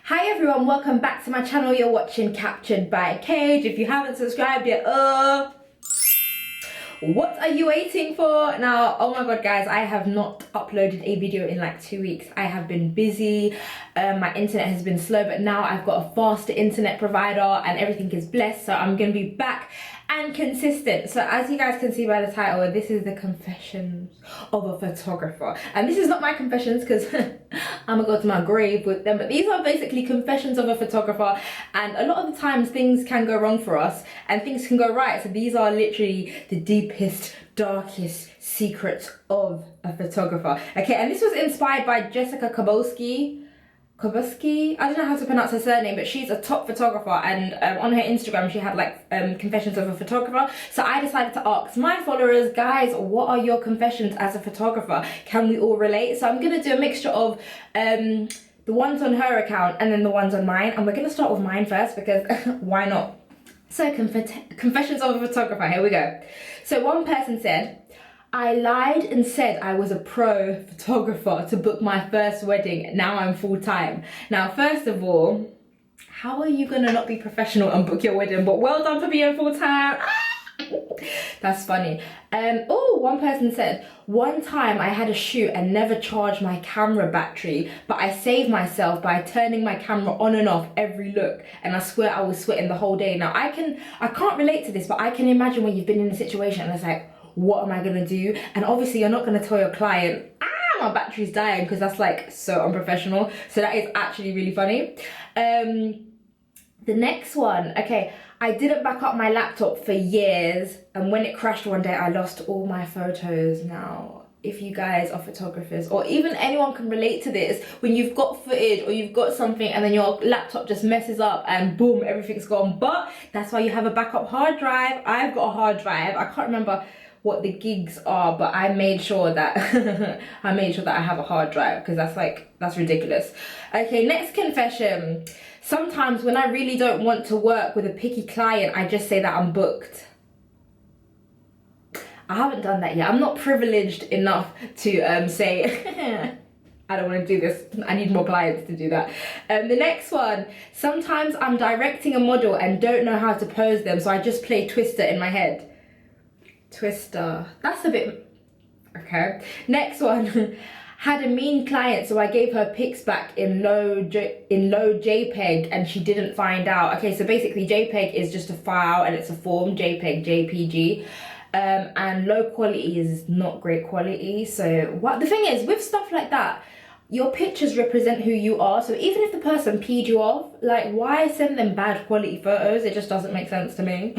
Hi everyone, welcome back to my channel. You're watching Captured by Cage. If you haven't subscribed yet, what are you waiting for? Now, oh my god guys, I have not uploaded a video in like 2 weeks. I have been busy, my internet has been slow, but now I've got a faster internet provider and everything is blessed, so I'm gonna be back and consistent. So as you guys can see by the title, this is the confessions of a photographer, and this is not my confessions because I'm gonna go to my grave with them, but these are basically confessions of a photographer, and a lot of the times things can go wrong for us and things can go right. So these are literally the deepest, darkest secrets of a photographer. Okay, and this was inspired by Jessica Kobeissi. I don't know how to pronounce her surname, but she's a top photographer, and on her Instagram she had like confessions of a photographer. So I decided to ask my followers, guys, what are your confessions as a photographer? Can we all relate? So I'm gonna do a mixture of the ones on her account and then the ones on mine, and we're gonna start with mine first because why not? So confessions of a photographer, here we go. So one person said, I lied and said I was a pro photographer to book my first wedding. Now I'm full-time. Now, first of all, how are you gonna not be professional and book your wedding? But well done for being full-time. That's funny. One person said, one time I had a shoot and never charged my camera battery, but I saved myself by turning my camera on and off every look, and I swear I was sweating the whole day. Now I can't relate to this, but I can imagine when you've been in a situation and it's like, what am I gonna do? And obviously you're not gonna tell your client, my battery's dying, because that's like so unprofessional. So that is actually really funny. The next one, okay, I didn't back up my laptop for years, and when it crashed one day I lost all my photos. Now, if you guys are photographers, or even anyone can relate to this, when you've got footage or you've got something and then your laptop just messes up and boom, everything's gone. But that's why you have a backup hard drive. I've got a hard drive. I can't remember what the gigs are, but I made sure that I have a hard drive, because that's ridiculous. Okay, next confession. Sometimes when I really don't want to work with a picky client, I just say that I'm booked. I haven't done that yet. I'm not privileged enough to say I don't want to do this. I need more clients to do that. The next one. Sometimes I'm directing a model and don't know how to pose them, so I just play Twister in my head. Twister, that's a bit okay. Next one. Had a mean client, so I gave her pics back in low JPEG and she didn't find out. Okay, so basically JPEG is just a file and it's a form, JPEG, JPG, and low quality is not great quality. So what the thing is with stuff like that, your pictures represent who you are. So even if the person peed you off, like, why send them bad quality photos? It just doesn't make sense to me.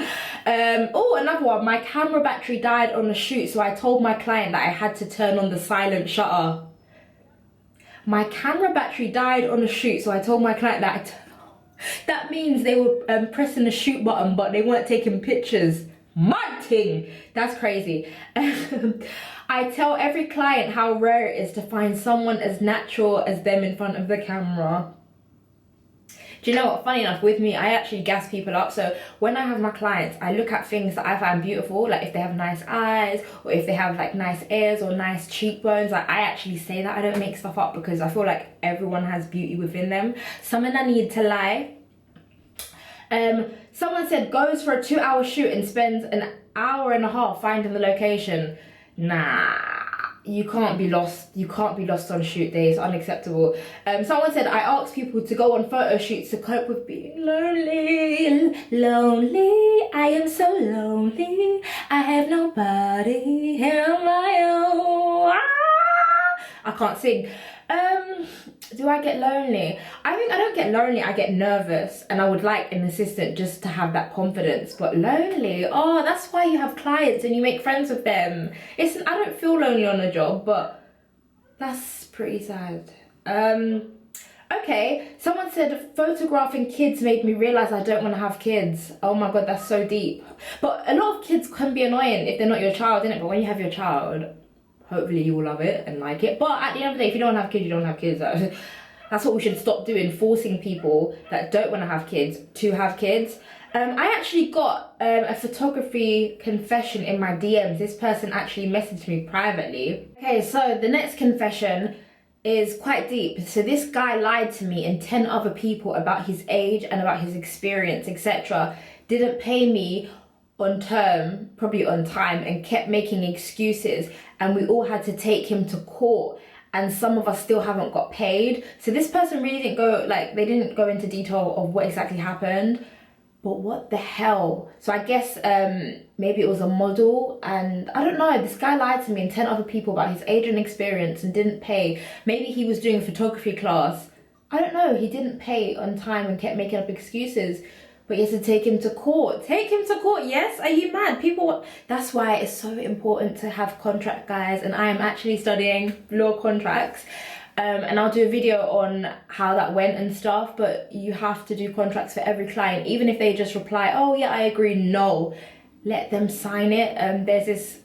Another one. My camera battery died on a shoot, so I told my client that I had to turn on the silent shutter. My camera battery died on a shoot, so I told my client that that means they were pressing the shoot button, but they weren't taking pictures. My thing. That's crazy. I tell every client how rare it is to find someone as natural as them in front of the camera. Do you know what? Funny enough, with me, I actually gas people up. So when I have my clients, I look at things that I find beautiful, like if they have nice eyes, or if they have like nice ears or nice cheekbones. Like, I actually say that. I don't make stuff up, because I feel like everyone has beauty within them. Someone I need to lie. Someone said goes for a 2-hour shoot and spends an hour and a half finding the location. Nah, you can't be lost. You can't be lost on shoot days. Unacceptable. Someone said I ask people to go on photo shoots to cope with being lonely. Lonely, I am so lonely. I have nobody on my own. I can't sing. Do I get lonely? I think I don't get lonely, I get nervous, and I would like an assistant just to have that confidence. But lonely, oh, that's why you have clients and you make friends with them. I don't feel lonely on a job, but that's pretty sad. Okay, someone said photographing kids made me realize I don't want to have kids. Oh my god, that's so deep. But a lot of kids can be annoying if they're not your child, innit? But when you have your child, hopefully you will love it and like it. But at the end of the day, if you don't have kids, you don't have kids. That's what we should stop doing, forcing people that don't want to have kids to have kids. I actually got a photography confession in my DMs. This person actually messaged me privately. Okay, so the next confession. is quite deep. So this guy lied to me and 10 other people about his age and about his experience, etc. Didn't pay me on term, probably on time, and kept making excuses, and we all had to take him to court, and some of us still haven't got paid. So this person really didn't go, like, they didn't go into detail of what exactly happened, but what the hell? So I guess maybe it was a model, and I don't know, this guy lied to me and 10 other people about his age and experience and didn't pay. Maybe he was doing a photography class. I don't know, he didn't pay on time and kept making up excuses. But you have to take him to court. Take him to court, yes? Are you mad? People, that's why it's so important to have contract, guys. And I am actually studying law contracts. And I'll do a video on how that went and stuff. But you have to do contracts for every client. Even if they just reply, oh yeah, I agree, no. Let them sign it. There's this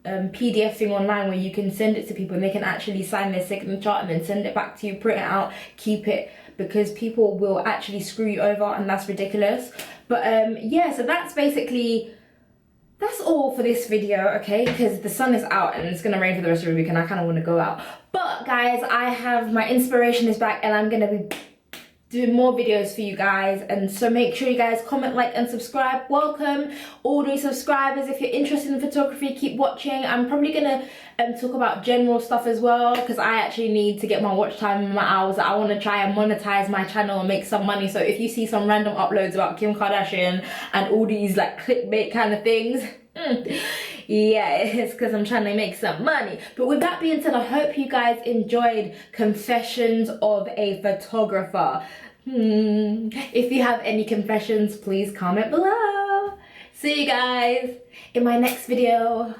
PDF thing online where you can send it to people and they can actually sign their signature and then send it back to you, print it out, keep it, because people will actually screw you over and that's ridiculous. But yeah, so that's all for this video, okay? Because the sun is out and it's gonna rain for the rest of the week and I kind of want to go out. But guys, I have my inspiration is back and I'm gonna be doing more videos for you guys, and so make sure you guys comment, like and subscribe. Welcome all new subscribers. If you're interested in photography, keep watching. I'm probably gonna talk about general stuff as well, because I actually need to get my watch time and my hours. I want to try and monetize my channel and make some money. So if you see some random uploads about Kim Kardashian and all these like clickbait kind of things, yeah, it's because I'm trying to make some money. But with that being said, I hope you guys enjoyed Confessions of a Photographer. If you have any confessions, please comment below. See you guys in my next video.